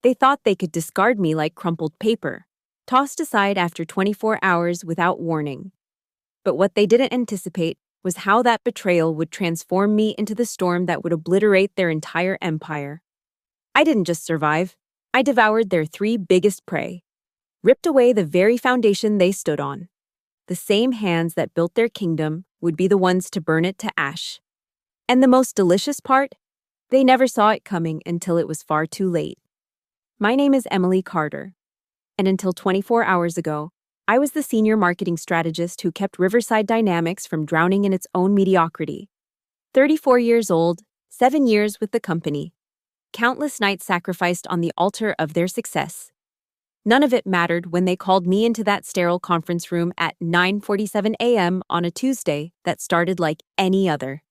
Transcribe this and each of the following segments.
They thought they could discard me like crumpled paper, tossed aside after 24 hours without warning. But what they didn't anticipate was how that betrayal would transform me into the storm that would obliterate their entire empire. I didn't just survive, I devoured their three biggest prey, ripped away the very foundation they stood on. The same hands that built their kingdom would be the ones to burn it to ash. And the most delicious part? They never saw it coming until it was far too late. My name is Emily Carter, and until 24 hours ago, I was the senior marketing strategist who kept Riverside Dynamics from drowning in its own mediocrity. 34 years old, 7 years with the company. Countless nights sacrificed on the altar of their success. None of it mattered when they called me into that sterile conference room at 9:47 a.m. on a Tuesday that started like any other.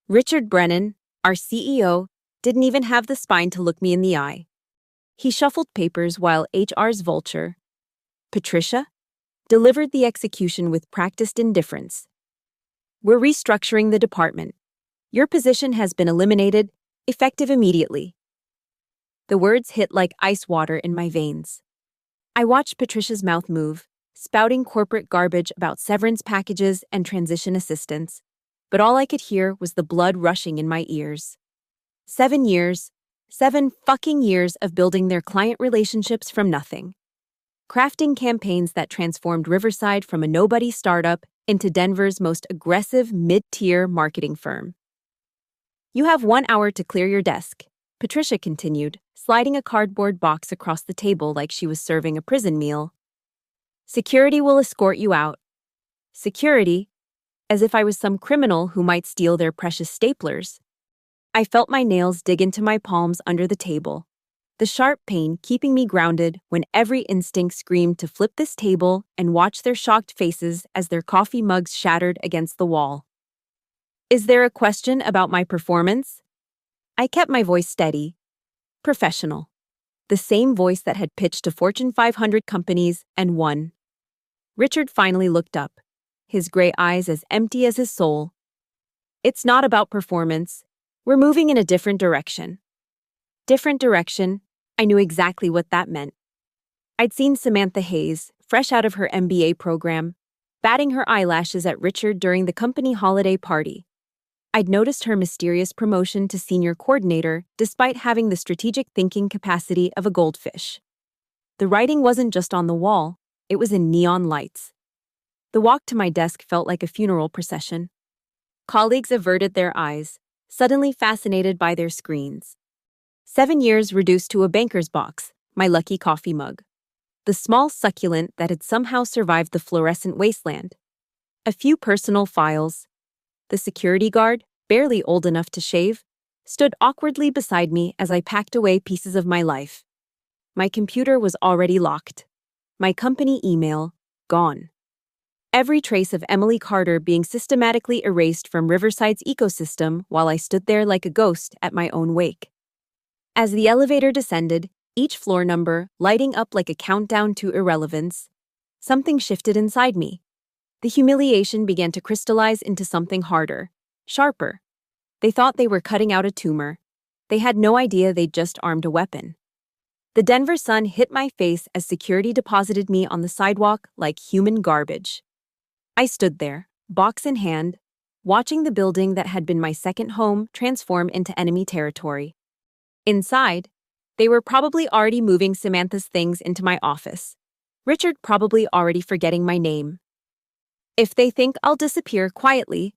Richard Brennan, our CEO, didn't even have the spine to look me in the eye. He shuffled papers while HR's vulture, Patricia, delivered the execution with practiced indifference. We're restructuring the department. Your position has been eliminated, effective immediately. The words hit like ice water in my veins. I watched Patricia's mouth move, spouting corporate garbage about severance packages and transition assistance, but all I could hear was the blood rushing in my ears. 7 years, 7 fucking years of building their client relationships from nothing. Crafting campaigns that transformed Riverside from a nobody startup into Denver's most aggressive mid-tier marketing firm. You have 1 hour to clear your desk, Patricia continued, sliding a cardboard box across the table like she was serving a prison meal. Security will escort you out. Security? As if I was some criminal who might steal their precious staplers. I felt my nails dig into my palms under the table, the sharp pain keeping me grounded when every instinct screamed to flip this table and watch their shocked faces as their coffee mugs shattered against the wall. Is there a question about my performance? I kept my voice steady. Professional. The same voice that had pitched to Fortune 500 companies and won. Richard finally looked up, his gray eyes as empty as his soul. It's not about performance. We're moving in a different direction. Different direction. I knew exactly what that meant. I'd seen Samantha Hayes, fresh out of her MBA program, batting her eyelashes at Richard during the company holiday party. I'd noticed her mysterious promotion to senior coordinator despite having the strategic thinking capacity of a goldfish. The writing wasn't just on the wall, it was in neon lights. The walk to my desk felt like a funeral procession. Colleagues averted their eyes, suddenly fascinated by their screens. 7 years reduced to a banker's box, my lucky coffee mug. The small succulent that had somehow survived the fluorescent wasteland. A few personal files. The security guard, barely old enough to shave, stood awkwardly beside me as I packed away pieces of my life. My computer was already locked. My company email, gone. Every trace of Emily Carter being systematically erased from Riverside's ecosystem while I stood there like a ghost at my own wake. As the elevator descended, each floor number lighting up like a countdown to irrelevance, something shifted inside me. The humiliation began to crystallize into something harder, sharper. They thought they were cutting out a tumor. They had no idea they'd just armed a weapon. The Denver sun hit my face as security deposited me on the sidewalk like human garbage. I stood there, box in hand, watching the building that had been my second home transform into enemy territory. Inside, they were probably already moving Samantha's things into my office. Richard probably already forgetting my name. If they think I'll disappear quietly,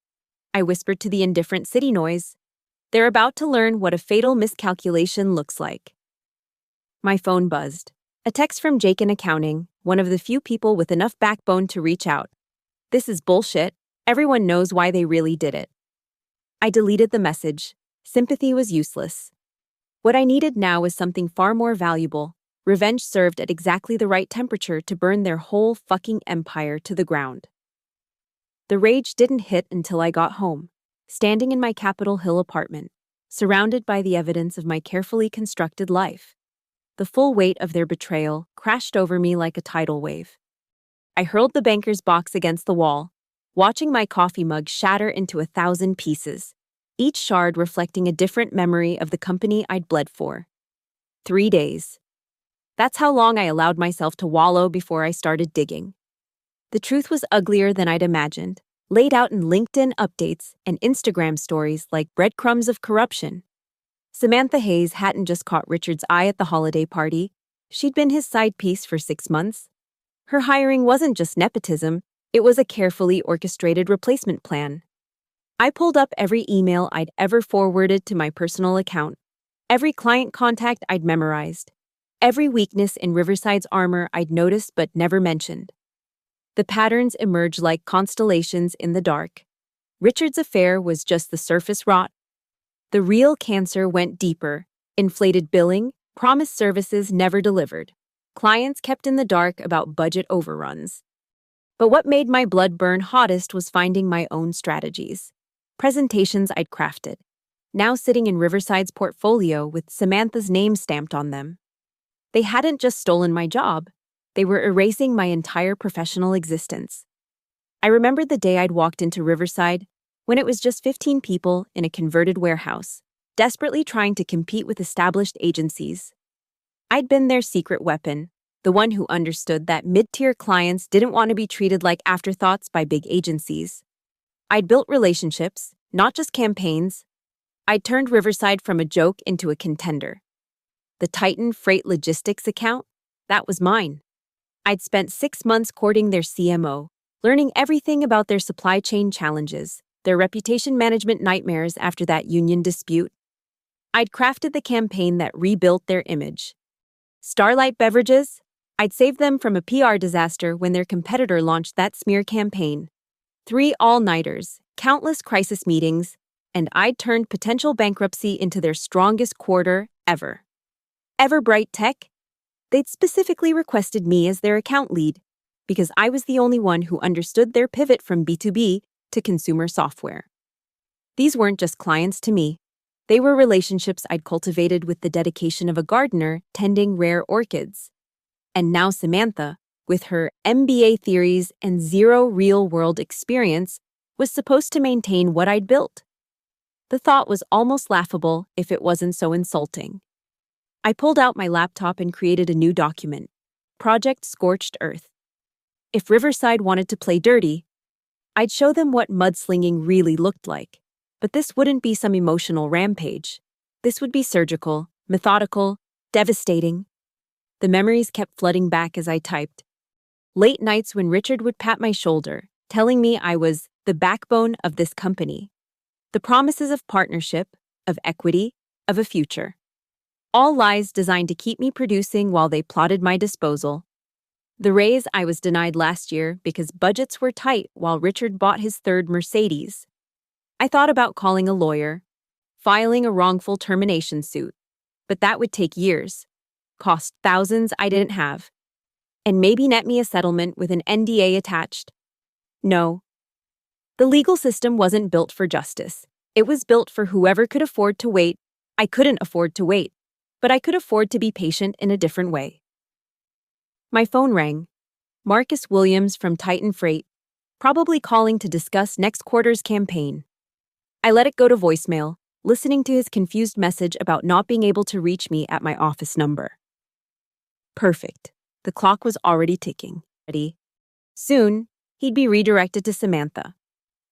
I whispered to the indifferent city noise, they're about to learn what a fatal miscalculation looks like. My phone buzzed. A text from Jake in accounting, one of the few people with enough backbone to reach out. This is bullshit. Everyone knows why they really did it. I deleted the message. Sympathy was useless. What I needed now was something far more valuable. Revenge served at exactly the right temperature to burn their whole fucking empire to the ground. The rage didn't hit until I got home, standing in my Capitol Hill apartment, surrounded by the evidence of my carefully constructed life. The full weight of their betrayal crashed over me like a tidal wave. I hurled the banker's box against the wall, watching my coffee mug shatter into 1,000 pieces, each shard reflecting a different memory of the company I'd bled for. 3 days, That's how long I allowed myself to wallow before I started digging. The truth was uglier than I'd imagined, laid out in LinkedIn updates and Instagram stories like breadcrumbs of corruption. Samantha Hayes hadn't just caught Richard's eye at the holiday party, she'd been his side piece for 6 months. Her hiring wasn't just nepotism, it was a carefully orchestrated replacement plan. I pulled up every email I'd ever forwarded to my personal account, every client contact I'd memorized, every weakness in Riverside's armor I'd noticed but never mentioned. The patterns emerged like constellations in the dark. Richard's affair was just the surface rot. The real cancer went deeper: inflated billing, promised services never delivered, clients kept in the dark about budget overruns. But what made my blood burn hottest was finding my own strategies. Presentations I'd crafted, now sitting in Riverside's portfolio with Samantha's name stamped on them. They hadn't just stolen my job, they were erasing my entire professional existence. I remembered the day I'd walked into Riverside, when it was just 15 people in a converted warehouse, desperately trying to compete with established agencies. I'd been their secret weapon, the one who understood that mid-tier clients didn't want to be treated like afterthoughts by big agencies. I'd built relationships, not just campaigns. I'd turned Riverside from a joke into a contender. The Titan Freight Logistics account? That was mine. I'd spent 6 months courting their CMO, learning everything about their supply chain challenges, their reputation management nightmares after that union dispute. I'd crafted the campaign that rebuilt their image. Starlight Beverages? I'd saved them from a PR disaster when their competitor launched that smear campaign. 3 all-nighters, countless crisis meetings, and I'd turned potential bankruptcy into their strongest quarter ever. Everbright Tech? They'd specifically requested me as their account lead, because I was the only one who understood their pivot from B2B to consumer software. These weren't just clients to me. They were relationships I'd cultivated with the dedication of a gardener tending rare orchids. And now Samantha, with her MBA theories and zero real-world experience, was supposed to maintain what I'd built. The thought was almost laughable if it wasn't so insulting. I pulled out my laptop and created a new document, Project Scorched Earth. If Riverside wanted to play dirty, I'd show them what mudslinging really looked like. But this wouldn't be some emotional rampage. This would be surgical, methodical, devastating. The memories kept flooding back as I typed. Late nights when Richard would pat my shoulder, telling me I was the backbone of this company. The promises of partnership, of equity, of a future. All lies designed to keep me producing while they plotted my disposal. The raise I was denied last year because budgets were tight while Richard bought his 3rd Mercedes. I thought about calling a lawyer, filing a wrongful termination suit, but that would take years, cost thousands I didn't have, and maybe net me a settlement with an NDA attached. No. The legal system wasn't built for justice. It was built for whoever could afford to wait. I couldn't afford to wait, but I could afford to be patient in a different way. My phone rang. Marcus Williams from Titan Freight, probably calling to discuss next quarter's campaign. I let it go to voicemail, listening to his confused message about not being able to reach me at my office number. Perfect. The clock was already ticking. Ready? Soon, he'd be redirected to Samantha,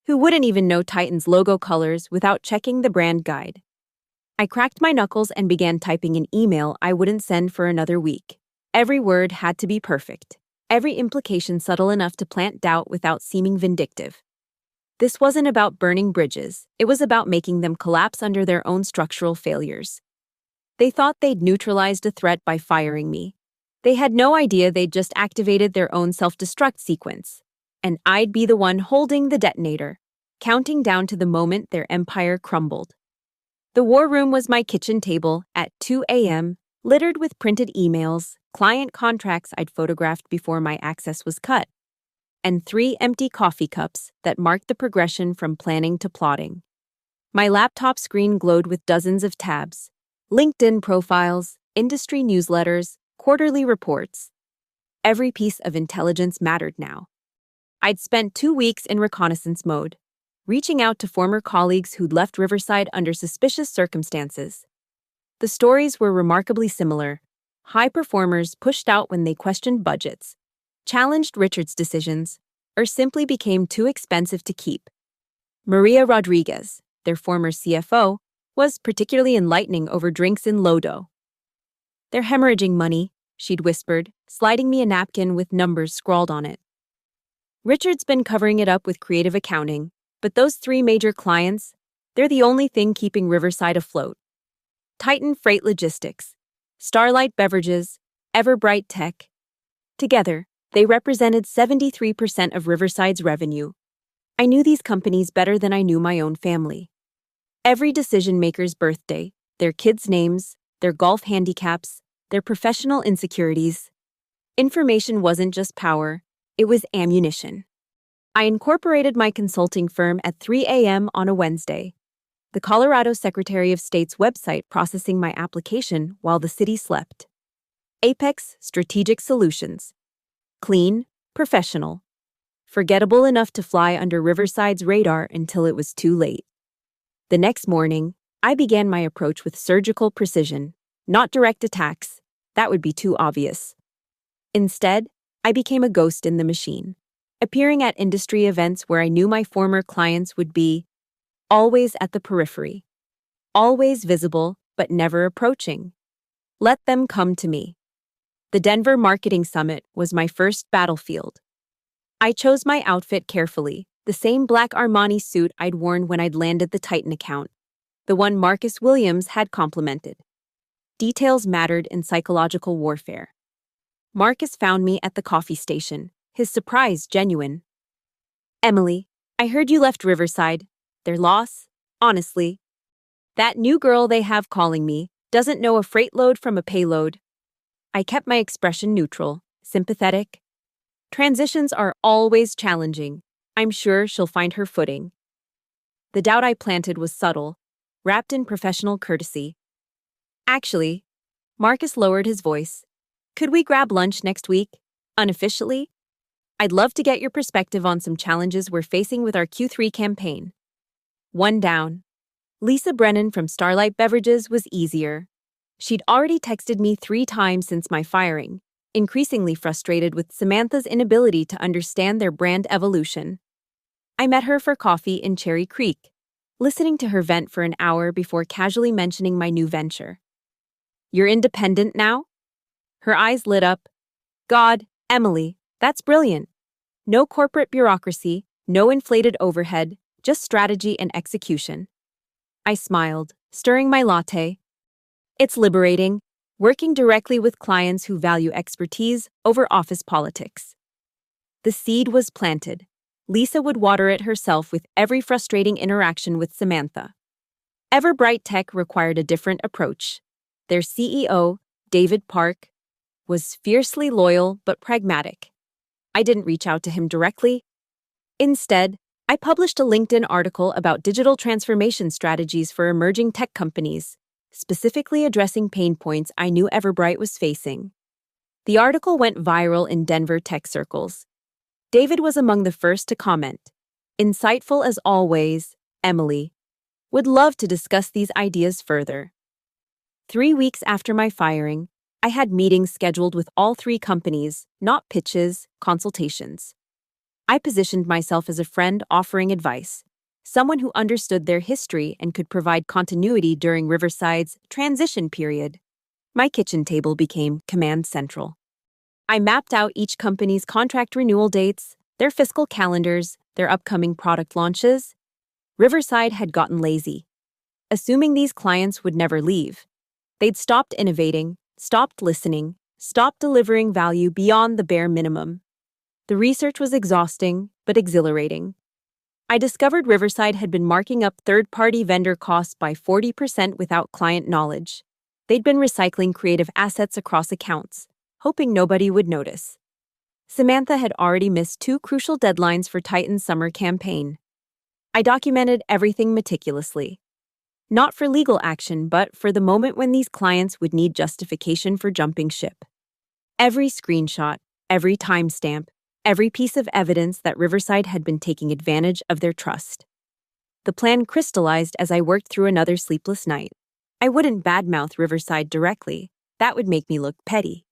who wouldn't even know Titan's logo colors without checking the brand guide. I cracked my knuckles and began typing an email I wouldn't send for another week. Every word had to be perfect, every implication subtle enough to plant doubt without seeming vindictive. This wasn't about burning bridges, it was about making them collapse under their own structural failures. They thought they'd neutralized a threat by firing me. They had no idea they'd just activated their own self-destruct sequence, and I'd be the one holding the detonator, counting down to the moment their empire crumbled. The war room was my kitchen table at 2 a.m., littered with printed emails, client contracts I'd photographed before my access was cut, and 3 empty coffee cups that marked the progression from planning to plotting. My laptop screen glowed with dozens of tabs, LinkedIn profiles, industry newsletters, quarterly reports. Every piece of intelligence mattered now. I'd spent 2 weeks in reconnaissance mode, reaching out to former colleagues who'd left Riverside under suspicious circumstances. The stories were remarkably similar. High performers pushed out when they questioned budgets, challenged Richard's decisions, or simply became too expensive to keep. Maria Rodriguez, their former CFO, was particularly enlightening over drinks in Lodo. "They're hemorrhaging money," she'd whispered, sliding me a napkin with numbers scrawled on it. Richard's been covering it up with creative accounting, but those three major clients, they're the only thing keeping Riverside afloat. Titan Freight Logistics, Starlight Beverages, Everbright Tech. Together, they represented 73% of Riverside's revenue. I knew these companies better than I knew my own family. Every decision-maker's birthday, their kids' names, their golf handicaps, their professional insecurities. Information wasn't just power, it was ammunition. I incorporated my consulting firm at 3 a.m. on a Wednesday, the Colorado Secretary of State's website processing my application while the city slept. Apex Strategic Solutions. Clean, professional. Forgettable enough to fly under Riverside's radar until it was too late. The next morning, I began my approach with surgical precision, not direct attacks. That would be too obvious. Instead, I became a ghost in the machine, appearing at industry events where I knew my former clients would be, always at the periphery, always visible but never approaching. Let them come to me. The Denver Marketing Summit was my first battlefield. I chose my outfit carefully, the same black Armani suit I'd worn when I'd landed the Titan account, the one Marcus Williams had complimented. Details mattered in psychological warfare. Marcus found me at the coffee station, his surprise genuine. "Emily, I heard you left Riverside. Their loss? Honestly. That new girl they have calling me doesn't know a freight load from a payload." I kept my expression neutral, sympathetic. Transitions are always challenging. I'm sure she'll find her footing. The doubt I planted was subtle, wrapped in professional courtesy. "Actually," Marcus lowered his voice, "could we grab lunch next week, unofficially? I'd love to get your perspective on some challenges we're facing with our Q3 campaign." One down. Lisa Brennan from Starlight Beverages was easier. She'd already texted me 3 times since my firing, increasingly frustrated with Samantha's inability to understand their brand evolution. I met her for coffee in Cherry Creek, listening to her vent for an hour before casually mentioning my new venture. "You're independent now?" Her eyes lit up. "God, Emily, that's brilliant. No corporate bureaucracy, no inflated overhead, just strategy and execution." I smiled, stirring my latte. It's liberating, working directly with clients who value expertise over office politics. The seed was planted. Lisa would water it herself with every frustrating interaction with Samantha. Everbright Tech required a different approach. Their CEO, David Park, was fiercely loyal but pragmatic. I didn't reach out to him directly. Instead, I published a LinkedIn article about digital transformation strategies for emerging tech companies, specifically addressing pain points I knew Everbright was facing. The article went viral in Denver tech circles. David was among the first to comment. "Insightful as always, Emily. Would love to discuss these ideas further." 3 weeks after my firing, I had meetings scheduled with all 3 companies, not pitches, consultations. I positioned myself as a friend offering advice, someone who understood their history and could provide continuity during Riverside's transition period. My kitchen table became command central. I mapped out each company's contract renewal dates, their fiscal calendars, their upcoming product launches. Riverside had gotten lazy, assuming these clients would never leave. They'd stopped innovating, stopped listening, stopped delivering value beyond the bare minimum. The research was exhausting, but exhilarating. I discovered Riverside had been marking up third-party vendor costs by 40% without client knowledge. They'd been recycling creative assets across accounts, hoping nobody would notice. Samantha had already missed 2 crucial deadlines for Titan's summer campaign. I documented everything meticulously. Not for legal action, but for the moment when these clients would need justification for jumping ship. Every screenshot, every timestamp, every piece of evidence that Riverside had been taking advantage of their trust. The plan crystallized as I worked through another sleepless night. I wouldn't badmouth Riverside directly. That would make me look petty.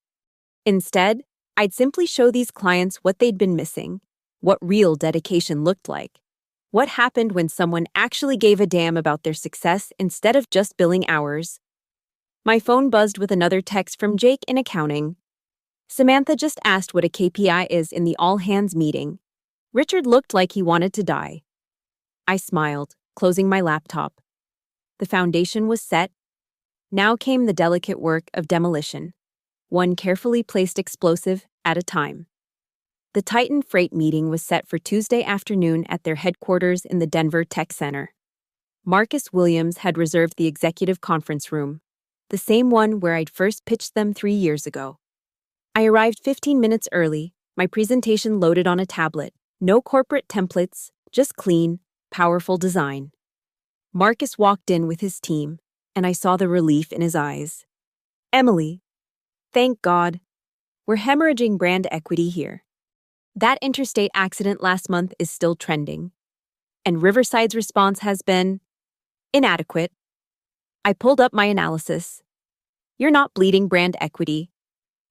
Instead, I'd simply show these clients what they'd been missing, what real dedication looked like, what happened when someone actually gave a damn about their success instead of just billing hours. My phone buzzed with another text from Jake in accounting. Samantha just asked what a KPI is in the all-hands meeting. Richard looked like he wanted to die. I smiled, closing my laptop. The foundation was set. Now came the delicate work of demolition, one carefully placed explosive at a time. The Titan Freight meeting was set for Tuesday afternoon at their headquarters in the Denver Tech Center. Marcus Williams had reserved the executive conference room, the same one where I'd first pitched them 3 years ago. I arrived 15 minutes early, my presentation loaded on a tablet, no corporate templates, just clean, powerful design. Marcus walked in with his team, and I saw the relief in his eyes. Emily, thank God, we're hemorrhaging brand equity here. That interstate accident last month is still trending, and Riverside's response has been inadequate. I pulled up my analysis. You're not bleeding brand equity.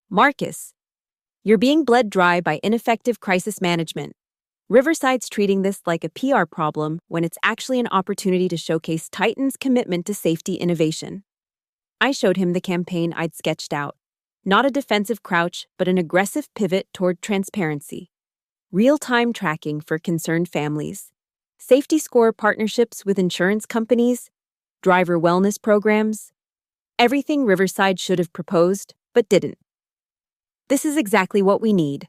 Marcus, you're being bled dry by ineffective crisis management. Riverside's treating this like a PR problem when it's actually an opportunity to showcase Titan's commitment to safety innovation. I showed him the campaign I'd sketched out. Not a defensive crouch, but an aggressive pivot toward transparency. Real-time tracking for concerned families. Safety score partnerships with insurance companies. Driver wellness programs. Everything Riverside should have proposed, but didn't. This is exactly what we need.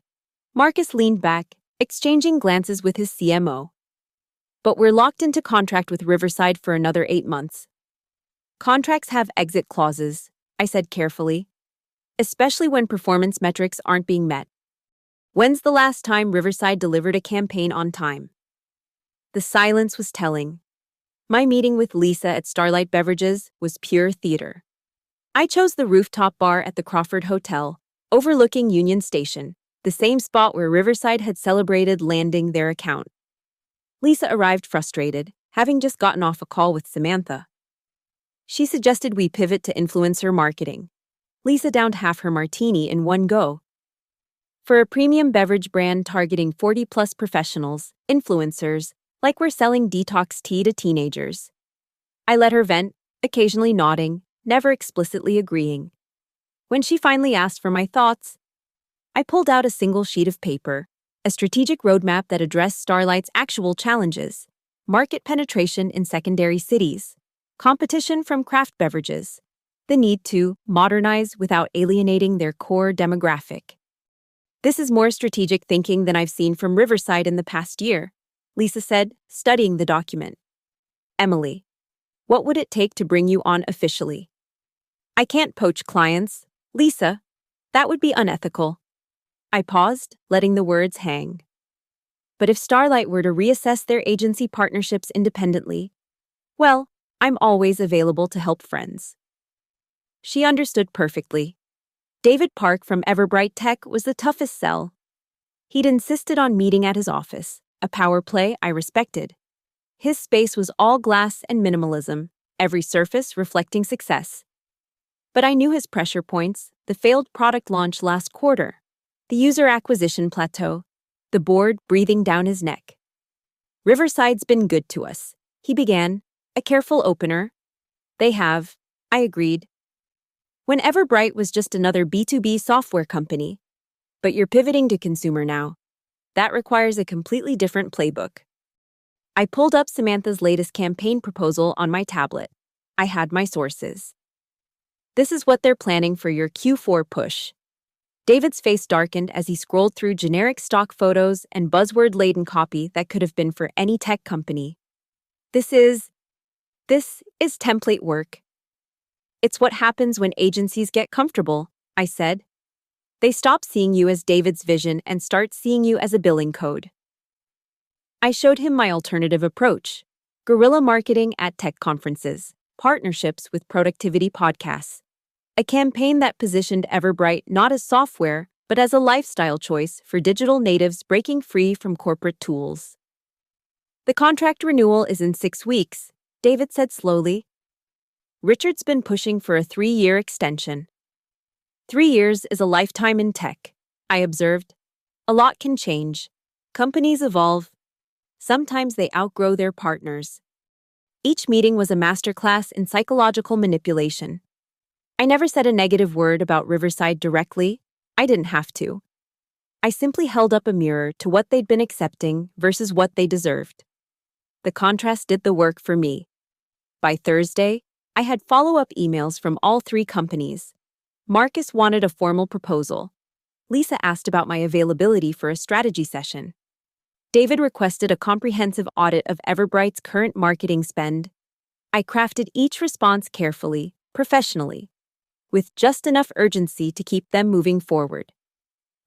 Marcus leaned back, exchanging glances with his CMO. But we're locked into contract with Riverside for another 8 months. Contracts have exit clauses, I said carefully, especially when performance metrics aren't being met. When's the last time Riverside delivered a campaign on time? The silence was telling. My meeting with Lisa at Starlight Beverages was pure theater. I chose the rooftop bar at the Crawford Hotel, overlooking Union Station, the same spot where Riverside had celebrated landing their account. Lisa arrived frustrated, having just gotten off a call with Samantha. She suggested we pivot to influencer marketing. Lisa downed half her martini in one go. For a premium beverage brand targeting 40-plus professionals, influencers, like we're selling detox tea to teenagers. I let her vent, occasionally nodding, never explicitly agreeing. When she finally asked for my thoughts, I pulled out a single sheet of paper, a strategic roadmap that addressed Starlight's actual challenges: market penetration in secondary cities, competition from craft beverages, the need to modernize without alienating their core demographic. This is more strategic thinking than I've seen from Riverside in the past year, Lisa said, studying the document. Emily, what would it take to bring you on officially? I can't poach clients, Lisa. That would be unethical. I paused, letting the words hang. But if Starlight were to reassess their agency partnerships independently, well, I'm always available to help friends. She understood perfectly. David Park from Everbright Tech was the toughest sell. He'd insisted on meeting at his office, a power play I respected. His space was all glass and minimalism, every surface reflecting success. But I knew his pressure points: the failed product launch last quarter, the user acquisition plateau, the board breathing down his neck. Riverside's been good to us, he began, a careful opener. They have, I agreed. When Everbright was just another B2B software company. But you're pivoting to consumer now. That requires a completely different playbook. I pulled up Samantha's latest campaign proposal on my tablet. I had my sources. This is what they're planning for your Q4 push. David's face darkened as he scrolled through generic stock photos and buzzword-laden copy that could have been for any tech company. This is template work. It's what happens when agencies get comfortable, I said. They stop seeing you as David's vision and start seeing you as a billing code. I showed him my alternative approach: guerrilla marketing at tech conferences, partnerships with productivity podcasts, a campaign that positioned Everbright not as software, but as a lifestyle choice for digital natives breaking free from corporate tools. The contract renewal is in 6 weeks, David said slowly. Richard's been pushing for a 3-year extension. 3 years is a lifetime in tech, I observed. A lot can change. Companies evolve. Sometimes they outgrow their partners. Each meeting was a masterclass in psychological manipulation. I never said a negative word about Riverside directly. I didn't have to. I simply held up a mirror to what they'd been accepting versus what they deserved. The contrast did the work for me. By Thursday, I had follow-up emails from all three companies. Marcus wanted a formal proposal. Lisa asked about my availability for a strategy session. David requested a comprehensive audit of Everbright's current marketing spend. I crafted each response carefully, professionally, with just enough urgency to keep them moving forward.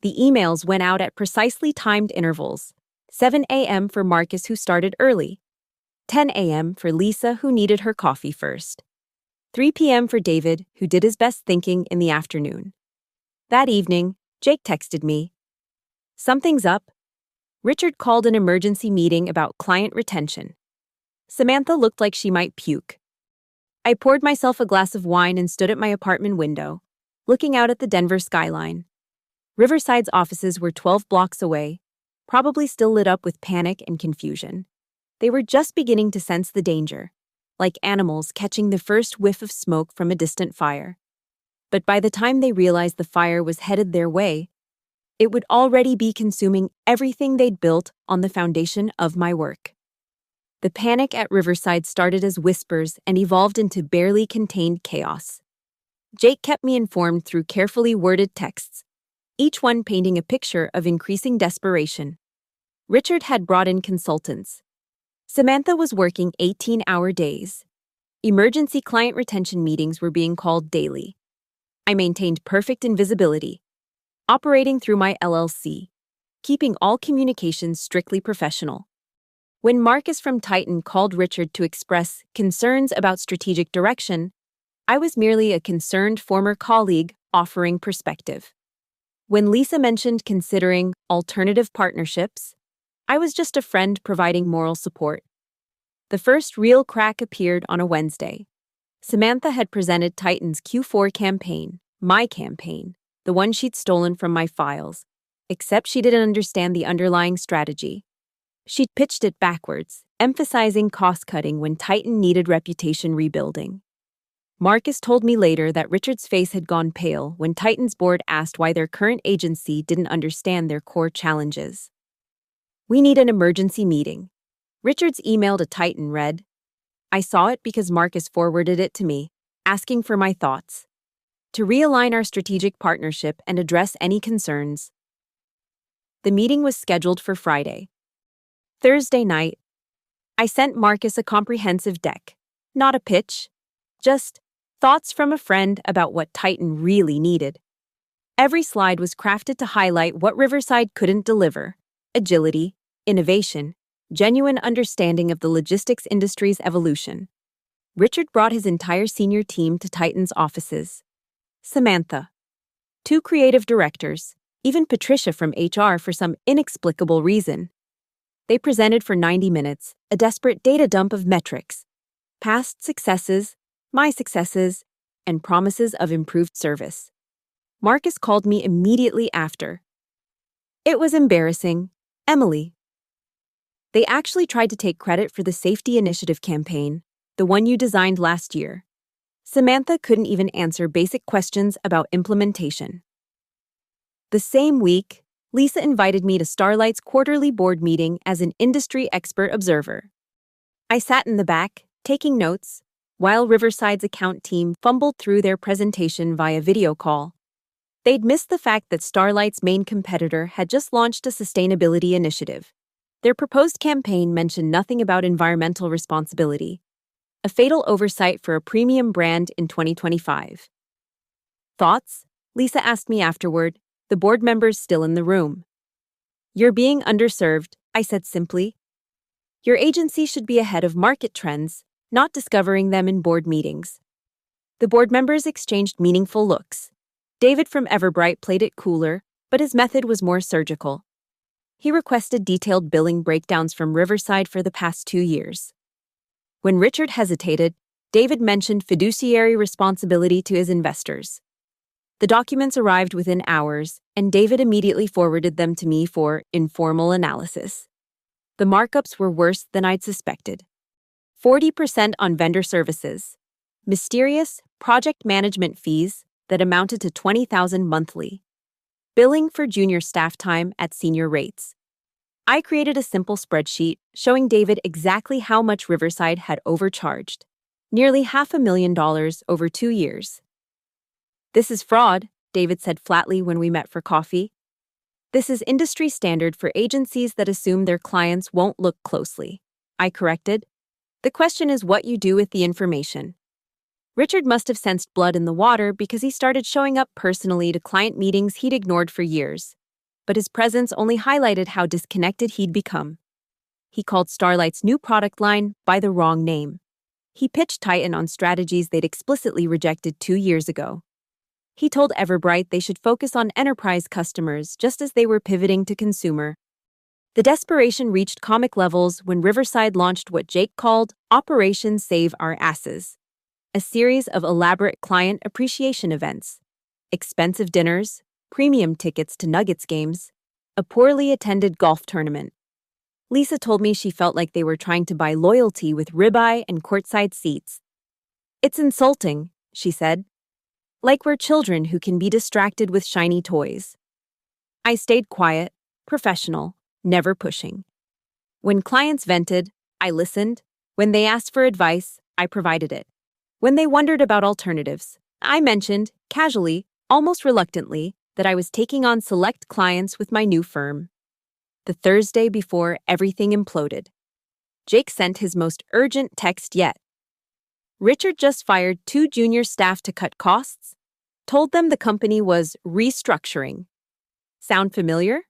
The emails went out at precisely timed intervals: 7 a.m. for Marcus, who started early, 10 a.m. for Lisa, who needed her coffee first, 3 p.m. for David, who did his best thinking in the afternoon. That evening, Jake texted me. "Something's up." Richard called an emergency meeting about client retention. Samantha looked like she might puke. I poured myself a glass of wine and stood at my apartment window, looking out at the Denver skyline. Riverside's offices were 12 blocks away, probably still lit up with panic and confusion. They were just beginning to sense the danger, like animals catching the first whiff of smoke from a distant fire. But by the time they realized the fire was headed their way, it would already be consuming everything they'd built on the foundation of my work. The panic at Riverside started as whispers and evolved into barely contained chaos. Jake kept me informed through carefully worded texts, each one painting a picture of increasing desperation. Richard had brought in consultants. Samantha was working 18-hour days. Emergency client retention meetings were being called daily. I maintained perfect invisibility, operating through my LLC, keeping all communications strictly professional. When Marcus from Titan called Richard to express concerns about strategic direction, I was merely a concerned former colleague offering perspective. When Lisa mentioned considering alternative partnerships, I was just a friend providing moral support. The first real crack appeared on a Wednesday. Samantha had presented Titan's Q4 campaign, my campaign, the one she'd stolen from my files, except she didn't understand the underlying strategy. She'd pitched it backwards, emphasizing cost-cutting when Titan needed reputation rebuilding. Marcus told me later that Richard's face had gone pale when Titan's board asked why their current agency didn't understand their core challenges. "We need an emergency meeting." Richard's email to Titan read. I saw it because Marcus forwarded it to me, asking for my thoughts. To realign our strategic partnership and address any concerns. The meeting was scheduled for Friday. Thursday night, I sent Marcus a comprehensive deck, not a pitch, just thoughts from a friend about what Titan really needed. Every slide was crafted to highlight what Riverside couldn't deliver: agility, innovation, genuine understanding of the logistics industry's evolution. Richard brought his entire senior team to Titan's offices. Samantha, 2 creative directors, even Patricia from HR for some inexplicable reason. They presented for 90 minutes, a desperate data dump of metrics, past successes, my successes, and promises of improved service. Marcus called me immediately after. "It was embarrassing, Emily. They actually tried to take credit for the safety initiative campaign, the one you designed last year. Samantha couldn't even answer basic questions about implementation." The same week, Lisa invited me to Starlight's quarterly board meeting as an industry expert observer. I sat in the back, taking notes, while Riverside's account team fumbled through their presentation via video call. They'd missed the fact that Starlight's main competitor had just launched a sustainability initiative. Their proposed campaign mentioned nothing about environmental responsibility, a fatal oversight for a premium brand in 2025. "Thoughts?" Lisa asked me afterward, the board members still in the room. "You're being underserved," I said simply. "Your agency should be ahead of market trends, not discovering them in board meetings." The board members exchanged meaningful looks. David from Everbright played it cooler, but his method was more surgical. He requested detailed billing breakdowns from Riverside for the past 2 years. When Richard hesitated, David mentioned fiduciary responsibility to his investors. The documents arrived within hours, and David immediately forwarded them to me for informal analysis. The markups were worse than I'd suspected. 40% on vendor services. Mysterious project management fees that amounted to $20,000 monthly. Billing for junior staff time at senior rates. I created a simple spreadsheet showing David exactly how much Riverside had overcharged. Nearly $500,000 over 2 years. "This is fraud," David said flatly when we met for coffee. "This is industry standard for agencies that assume their clients won't look closely," I corrected. "The question is what you do with the information." Richard must have sensed blood in the water because he started showing up personally to client meetings he'd ignored for years. But his presence only highlighted how disconnected he'd become. He called Starlight's new product line by the wrong name. He pitched Titan on strategies they'd explicitly rejected 2 years ago. He told Everbright they should focus on enterprise customers just as they were pivoting to consumer. The desperation reached comic levels when Riverside launched what Jake called Operation Save Our Asses, a series of elaborate client appreciation events. Expensive dinners, premium tickets to Nuggets games, a poorly attended golf tournament. Lisa told me she felt like they were trying to buy loyalty with ribeye and courtside seats. "It's insulting," she said. "Like we're children who can be distracted with shiny toys." I stayed quiet, professional, never pushing. When clients vented, I listened. When they asked for advice, I provided it. When they wondered about alternatives, I mentioned, casually, almost reluctantly, that I was taking on select clients with my new firm. The Thursday before everything imploded, Jake sent his most urgent text yet. Richard just fired 2 junior staff to cut costs, told them the company was restructuring. Sound familiar?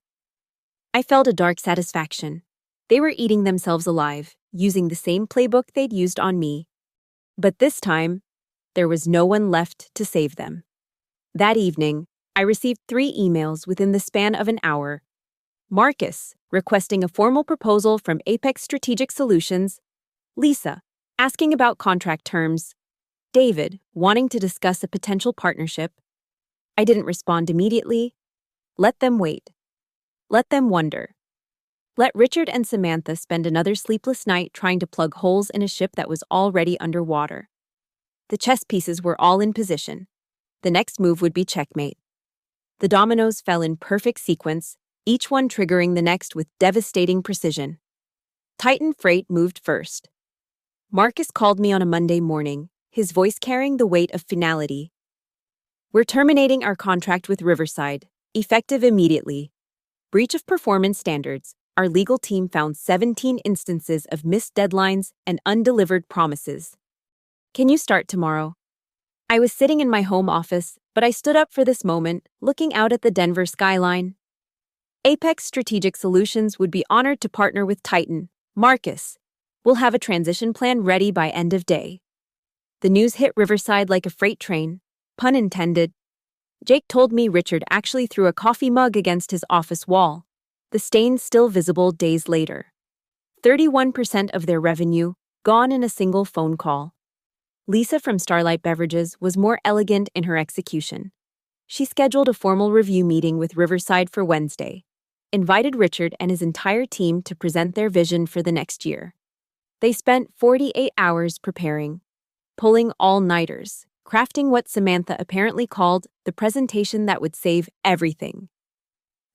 I felt a dark satisfaction. They were eating themselves alive, using the same playbook they'd used on me. But this time, there was no one left to save them. That evening, I received 3 emails within the span of an hour. Marcus, requesting a formal proposal from Apex Strategic Solutions. Lisa, asking about contract terms. David, wanting to discuss a potential partnership. I didn't respond immediately. Let them wait. Let them wonder. Let Richard and Samantha spend another sleepless night trying to plug holes in a ship that was already underwater. The chess pieces were all in position. The next move would be checkmate. The dominoes fell in perfect sequence, each one triggering the next with devastating precision. Titan Freight moved first. Marcus called me on a Monday morning, his voice carrying the weight of finality. "We're terminating our contract with Riverside, effective immediately. Breach of performance standards. Our legal team found 17 instances of missed deadlines and undelivered promises. Can you start tomorrow?" I was sitting in my home office, but I stood up for this moment, looking out at the Denver skyline. Apex Strategic Solutions would be honored to partner with Titan. Marcus, we'll have a transition plan ready by end of day. The news hit Riverside like a freight train, pun intended. Jake told me Richard actually threw a coffee mug against his office wall, the stain still visible days later. 31% of their revenue, gone in a single phone call. Lisa from Starlight Beverages was more elegant in her execution. She scheduled a formal review meeting with Riverside for Wednesday, invited Richard and his entire team to present their vision for the next year. They spent 48 hours preparing, pulling all-nighters, crafting what Samantha apparently called the presentation that would save everything.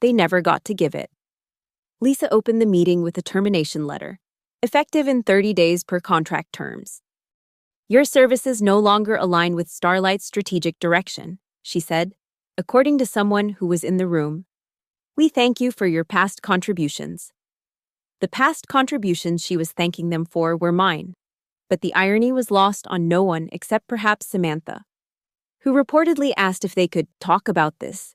They never got to give it. Lisa opened the meeting with a termination letter, effective in 30 days per contract terms. "Your services no longer align with Starlight's strategic direction," she said, according to someone who was in the room. "We thank you for your past contributions." The past contributions she was thanking them for were mine, but the irony was lost on no one except perhaps Samantha, who reportedly asked if they could talk about this.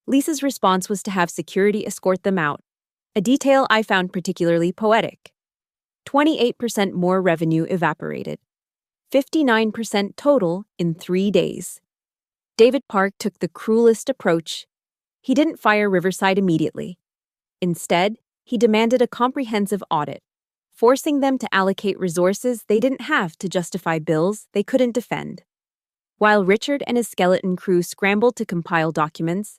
Lisa's response was to have security escort them out, a detail I found particularly poetic. 28% more revenue evaporated. 59% total in 3 days. David Park took the cruelest approach. He didn't fire Riverside immediately. Instead, he demanded a comprehensive audit, forcing them to allocate resources they didn't have to justify bills they couldn't defend. While Richard and his skeleton crew scrambled to compile documents,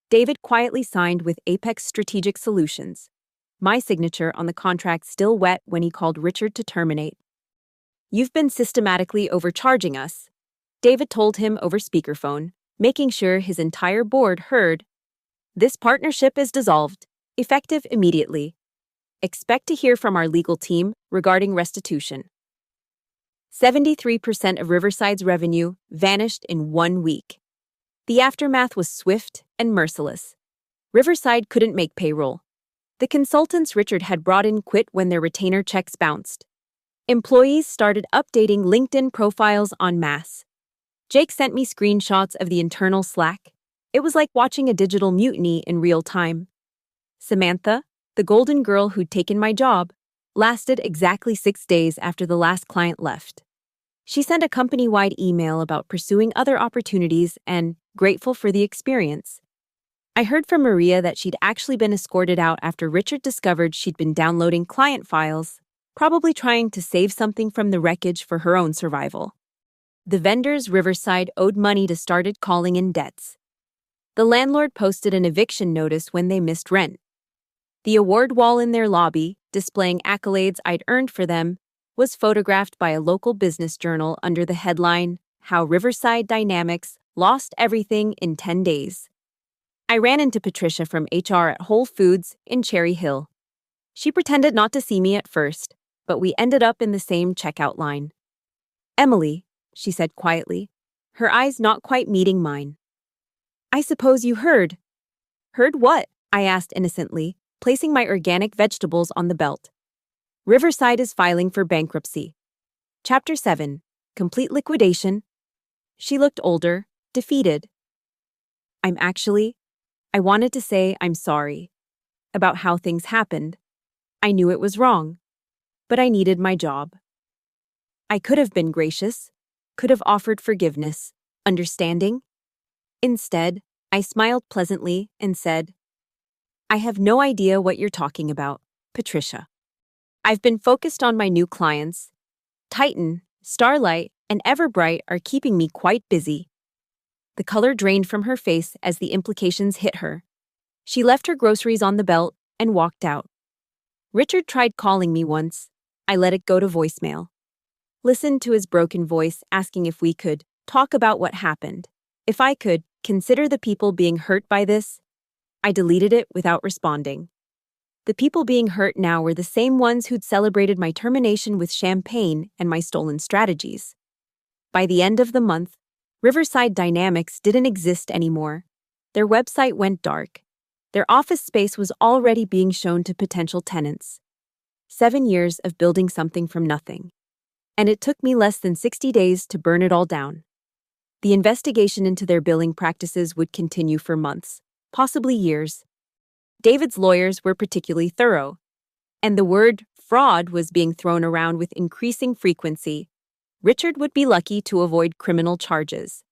David quietly signed with Apex Strategic Solutions, my signature on the contract still wet when he called Richard to terminate. "You've been systematically overcharging us," David told him over speakerphone, making sure his entire board heard. "This partnership is dissolved, effective immediately. Expect to hear from our legal team regarding restitution." 73% of Riverside's revenue vanished in 1 week. The aftermath was swift and merciless. Riverside couldn't make payroll. The consultants Richard had brought in quit when their retainer checks bounced. Employees started updating LinkedIn profiles en masse. Jake sent me screenshots of the internal Slack. It was like watching a digital mutiny in real time. Samantha, the golden girl who'd taken my job, lasted exactly 6 days after the last client left. She sent a company-wide email about pursuing other opportunities and grateful for the experience. I heard from Maria that she'd actually been escorted out after Richard discovered she'd been downloading client files, probably trying to save something from the wreckage for her own survival. The vendors Riverside owed money to started calling in debts. The landlord posted an eviction notice when they missed rent. The award wall in their lobby, displaying accolades I'd earned for them, was photographed by a local business journal under the headline, "How Riverside Dynamics Lost Everything in 10 Days." I ran into Patricia from HR at Whole Foods in Cherry Hill. She pretended not to see me at first, but we ended up in the same checkout line. "Emily," she said quietly, her eyes not quite meeting mine. "I suppose you heard." "Heard what?" I asked innocently, placing my organic vegetables on the belt. "Riverside is filing for bankruptcy." Chapter 7. Complete liquidation. She looked older, defeated. I wanted to say I'm sorry about how things happened. I knew it was wrong, but I needed my job. I could have been gracious, could have offered forgiveness, understanding. Instead, I smiled pleasantly and said, "I have no idea what you're talking about, Patricia. I've been focused on my new clients. Titan, Starlight, and Everbright are keeping me quite busy." The color drained from her face as the implications hit her. She left her groceries on the belt and walked out. Richard tried calling me once. I let it go to voicemail. Listened to his broken voice asking if we could talk about what happened. If I could consider the people being hurt by this. I deleted it without responding. The people being hurt now were the same ones who'd celebrated my termination with champagne and my stolen strategies. By the end of the month, Riverside Dynamics didn't exist anymore. Their website went dark. Their office space was already being shown to potential tenants. 7 years of building something from nothing. And it took me less than 60 days to burn it all down. The investigation into their billing practices would continue for months, possibly years. David's lawyers were particularly thorough, and the word fraud was being thrown around with increasing frequency. Richard would be lucky to avoid criminal charges.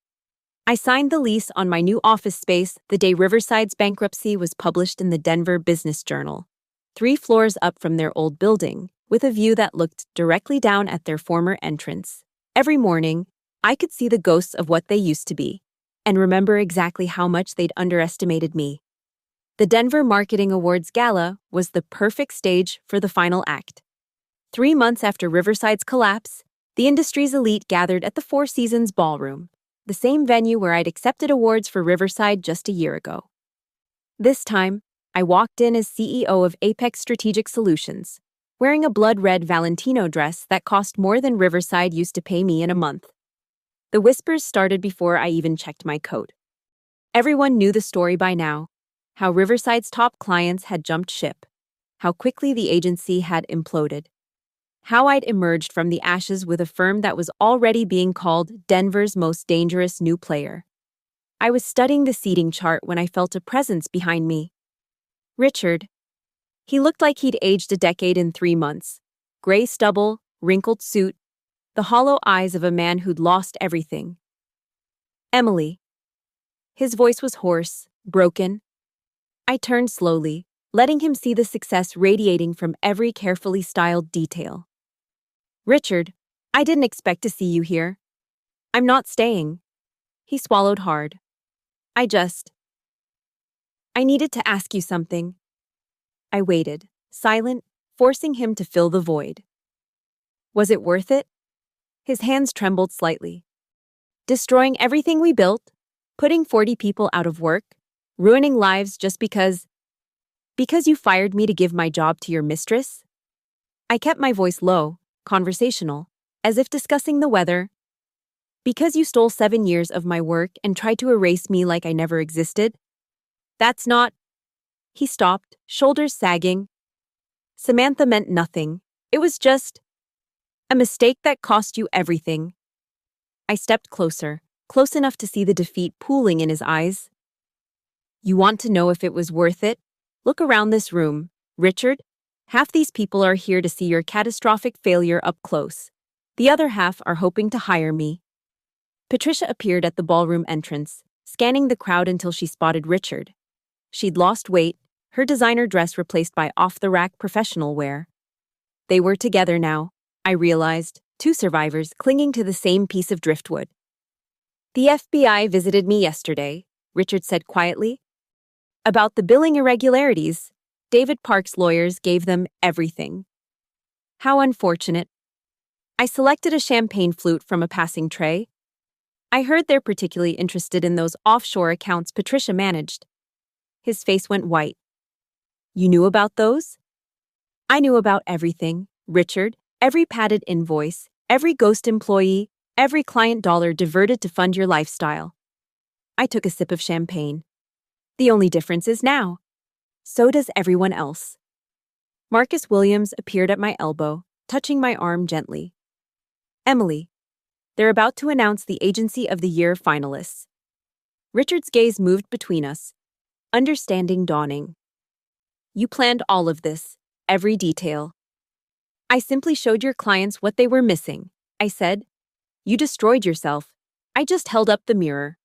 I signed the lease on my new office space the day Riverside's bankruptcy was published in the Denver Business Journal, 3 floors up from their old building, with a view that looked directly down at their former entrance. Every morning, I could see the ghosts of what they used to be, and remember exactly how much they'd underestimated me. The Denver Marketing Awards Gala was the perfect stage for the final act. 3 months after Riverside's collapse, the industry's elite gathered at the Four Seasons Ballroom, the same venue where I'd accepted awards for Riverside just a year ago. This time, I walked in as CEO of Apex Strategic Solutions, wearing a blood-red Valentino dress that cost more than Riverside used to pay me in a month. The whispers started before I even checked my coat. Everyone knew the story by now, how Riverside's top clients had jumped ship, how quickly the agency had imploded, how I'd emerged from the ashes with a firm that was already being called Denver's most dangerous new player. I was studying the seating chart when I felt a presence behind me. Richard. He looked like he'd aged a decade in 3 months. Gray stubble, wrinkled suit, the hollow eyes of a man who'd lost everything. "Emily." His voice was hoarse, broken. I turned slowly, letting him see the success radiating from every carefully styled detail. "Richard, I didn't expect to see you here. I'm not staying." He swallowed hard. I needed to ask you something. I waited, silent, forcing him to fill the void. Was it worth it? His hands trembled slightly. Destroying everything we built, putting 40 people out of work, ruining lives just because you fired me to give my job to your mistress? I kept my voice low, conversational, as if discussing the weather. Because you stole 7 years of my work and tried to erase me like I never existed? That's not... He stopped, shoulders sagging. Samantha meant nothing. It was just a mistake that cost you everything. I stepped closer, close enough to see the defeat pooling in his eyes. You want to know if it was worth it? Look around this room, Richard. Half these people are here to see your catastrophic failure up close. The other half are hoping to hire me. Patricia appeared at the ballroom entrance, scanning the crowd until she spotted Richard. She'd lost weight, her designer dress replaced by off-the-rack professional wear. They were together now, I realized, two survivors clinging to the same piece of driftwood. The FBI visited me yesterday, Richard said quietly. About the billing irregularities, David Park's lawyers gave them everything. How unfortunate. I selected a champagne flute from a passing tray. I heard they're particularly interested in those offshore accounts Patricia managed. His face went white. You knew about those? I knew about everything, Richard, every padded invoice, every ghost employee, every client dollar diverted to fund your lifestyle. I took a sip of champagne. The only difference is now. So does everyone else. Marcus Williams appeared at my elbow, touching my arm gently. Emily, they're about to announce the Agency of the Year finalists. Richard's gaze moved between us, understanding dawning. You planned all of this, every detail. I simply showed your clients what they were missing, I said. You destroyed yourself. I just held up the mirror.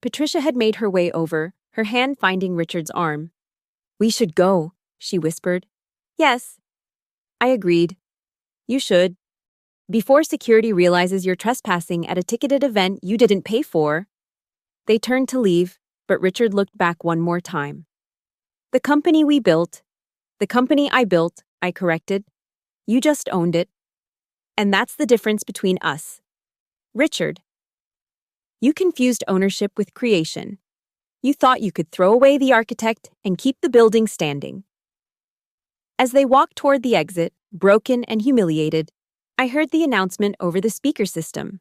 Patricia had made her way over, her hand finding Richard's arm. We should go, she whispered. Yes. I agreed. You should. Before security realizes you're trespassing at a ticketed event you didn't pay for. They turned to leave, but Richard looked back one more time. The company I built, I corrected. You just owned it. And that's the difference between us. Richard. You confused ownership with creation. You thought you could throw away the architect and keep the building standing. As they walked toward the exit, broken and humiliated, I heard the announcement over the speaker system.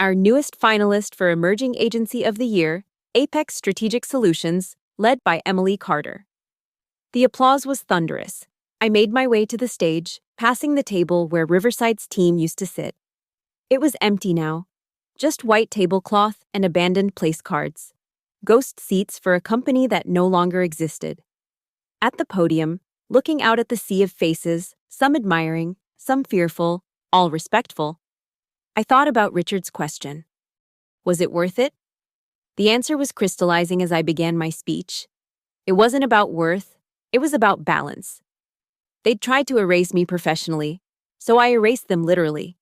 Our newest finalist for Emerging Agency of the Year, Apex Strategic Solutions, led by Emily Carter. The applause was thunderous. I made my way to the stage, passing the table where Riverside's team used to sit. It was empty now, just white tablecloth and abandoned place cards. Ghost seats for a company that no longer existed. At the podium, looking out at the sea of faces, some admiring, some fearful, all respectful, I thought about Richard's question. Was it worth it? The answer was crystallizing as I began my speech. It wasn't about worth, it was about balance. They'd tried to erase me professionally, so I erased them literally.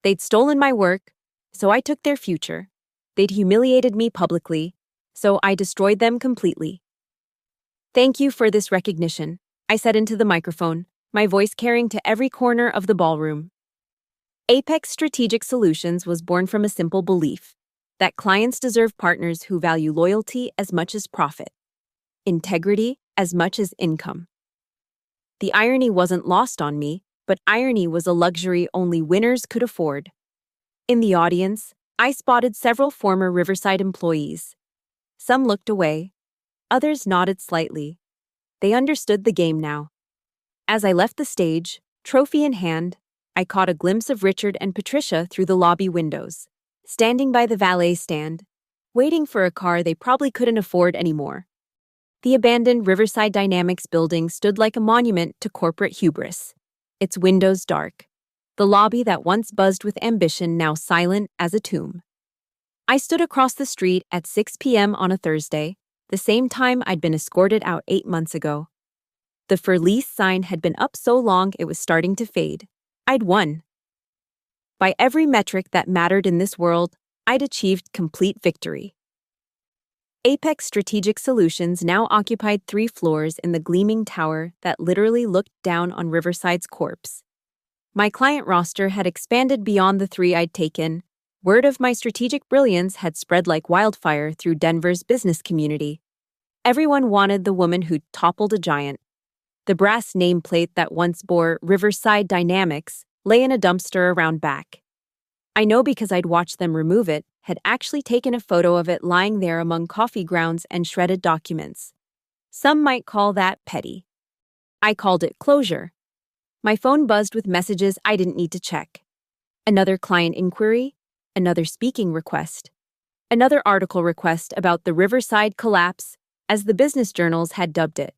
They'd stolen my work, so I took their future. They'd humiliated me publicly, so I destroyed them completely. Thank you for this recognition, I said into the microphone, my voice carrying to every corner of the ballroom. Apex Strategic Solutions was born from a simple belief that clients deserve partners who value loyalty as much as profit, integrity as much as income. The irony wasn't lost on me, but irony was a luxury only winners could afford. In the audience, I spotted several former Riverside employees. Some looked away, others nodded slightly. They understood the game now. As I left the stage, trophy in hand, I caught a glimpse of Richard and Patricia through the lobby windows, standing by the valet stand, waiting for a car they probably couldn't afford anymore. The abandoned Riverside Dynamics building stood like a monument to corporate hubris, its windows dark, the lobby that once buzzed with ambition now silent as a tomb. I stood across the street at 6 p.m. on a Thursday, the same time I'd been escorted out 8 months ago. The for lease sign had been up so long it was starting to fade. I'd won. By every metric that mattered in this world, I'd achieved complete victory. Apex Strategic Solutions now occupied 3 floors in the gleaming tower that literally looked down on Riverside's corpse. My client roster had expanded beyond the 3 I'd taken. Word of my strategic brilliance had spread like wildfire through Denver's business community. Everyone wanted the woman who'd toppled a giant. The brass nameplate that once bore Riverside Dynamics lay in a dumpster around back. I know because I'd watched them remove it, had actually taken a photo of it lying there among coffee grounds and shredded documents. Some might call that petty. I called it closure. My phone buzzed with messages I didn't need to check. Another client inquiry, another speaking request, another article request about the Riverside collapse, as the business journals had dubbed it.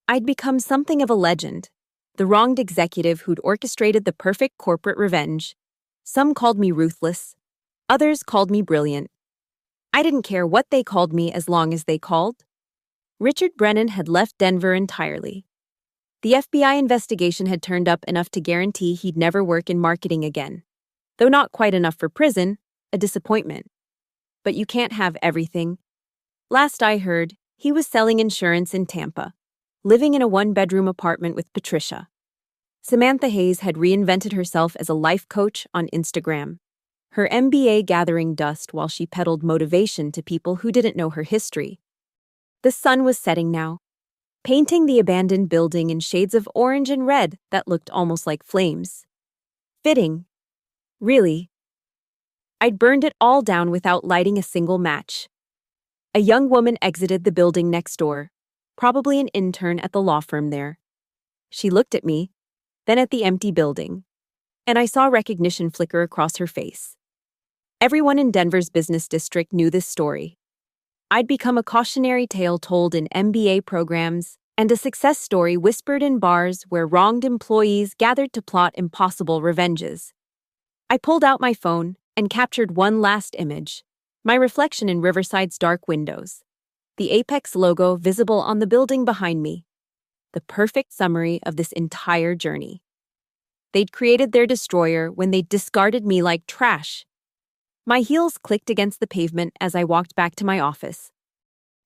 I'd become something of a legend, the wronged executive who'd orchestrated the perfect corporate revenge. Some called me ruthless, others called me brilliant. I didn't care what they called me as long as they called. Richard Brennan had left Denver entirely. The FBI investigation had turned up enough to guarantee he'd never work in marketing again. Though not quite enough for prison, a disappointment. But you can't have everything. Last I heard, he was selling insurance in Tampa, living in a 1-bedroom apartment with Patricia. Samantha Hayes had reinvented herself as a life coach on Instagram, her MBA gathering dust while she peddled motivation to people who didn't know her history. The sun was setting now, painting the abandoned building in shades of orange and red that looked almost like flames. Fitting. Really. I'd burned it all down without lighting a single match. A young woman exited the building next door, probably an intern at the law firm there. She looked at me, then at the empty building, and I saw recognition flicker across her face. Everyone in Denver's business district knew this story. I'd become a cautionary tale told in MBA programs and a success story whispered in bars where wronged employees gathered to plot impossible revenges. I pulled out my phone and captured one last image, my reflection in Riverside's dark windows, the Apex logo visible on the building behind me, the perfect summary of this entire journey. They'd created their destroyer when they discarded me like trash. My heels clicked against the pavement as I walked back to my office.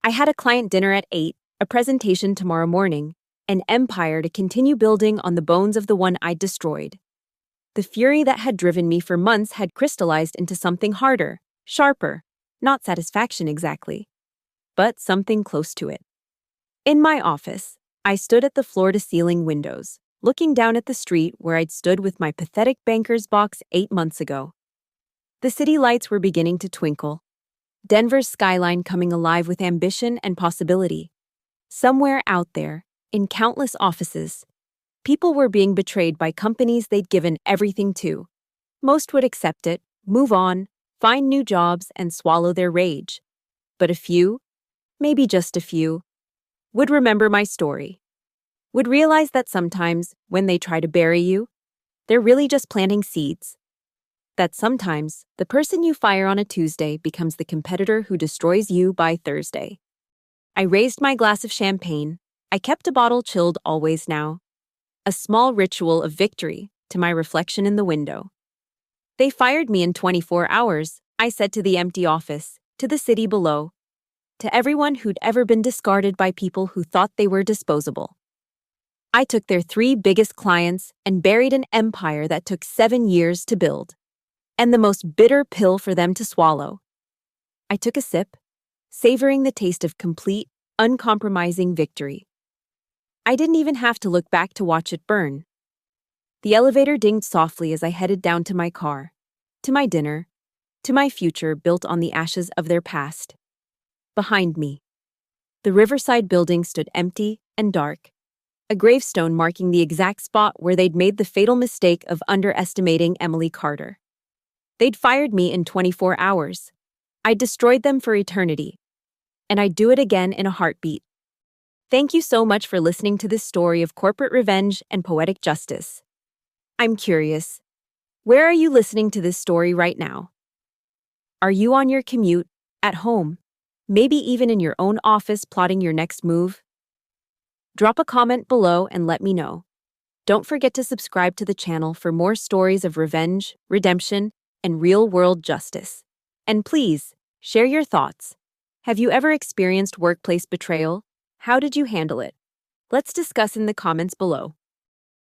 I had a client dinner at 8, a presentation tomorrow morning, an empire to continue building on the bones of the one I'd destroyed. The fury that had driven me for months had crystallized into something harder, sharper, not satisfaction exactly, but something close to it. In my office, I stood at the floor-to-ceiling windows, looking down at the street where I'd stood with my pathetic banker's box 8 months ago. The city lights were beginning to twinkle, Denver's skyline coming alive with ambition and possibility. Somewhere out there, in countless offices, people were being betrayed by companies they'd given everything to. Most would accept it, move on, find new jobs, and swallow their rage. But a few, maybe just a few, would remember my story. Would realize that sometimes, when they try to bury you, they're really just planting seeds. That sometimes, the person you fire on a Tuesday becomes the competitor who destroys you by Thursday. I raised my glass of champagne. I kept a bottle chilled always now. A small ritual of victory to my reflection in the window. They fired me in 24 hours, I said to the empty office, to the city below, to everyone who'd ever been discarded by people who thought they were disposable. I took their 3 biggest clients and buried an empire that took 7 years to build. And the most bitter pill for them to swallow. I took a sip, savoring the taste of complete, uncompromising victory. I didn't even have to look back to watch it burn. The elevator dinged softly as I headed down to my car, to my dinner, to my future built on the ashes of their past. Behind me, the Riverside building stood empty and dark, a gravestone marking the exact spot where they'd made the fatal mistake of underestimating Emily Carter. They'd fired me in 24 hours. I'd destroyed them for eternity. And I'd do it again in a heartbeat. Thank you so much for listening to this story of corporate revenge and poetic justice. I'm curious, where are you listening to this story right now? Are you on your commute, at home, maybe even in your own office plotting your next move? Drop a comment below and let me know. Don't forget to subscribe to the channel for more stories of revenge, redemption, and real-world justice. And please, share your thoughts. Have you ever experienced workplace betrayal? How did you handle it? Let's discuss in the comments below.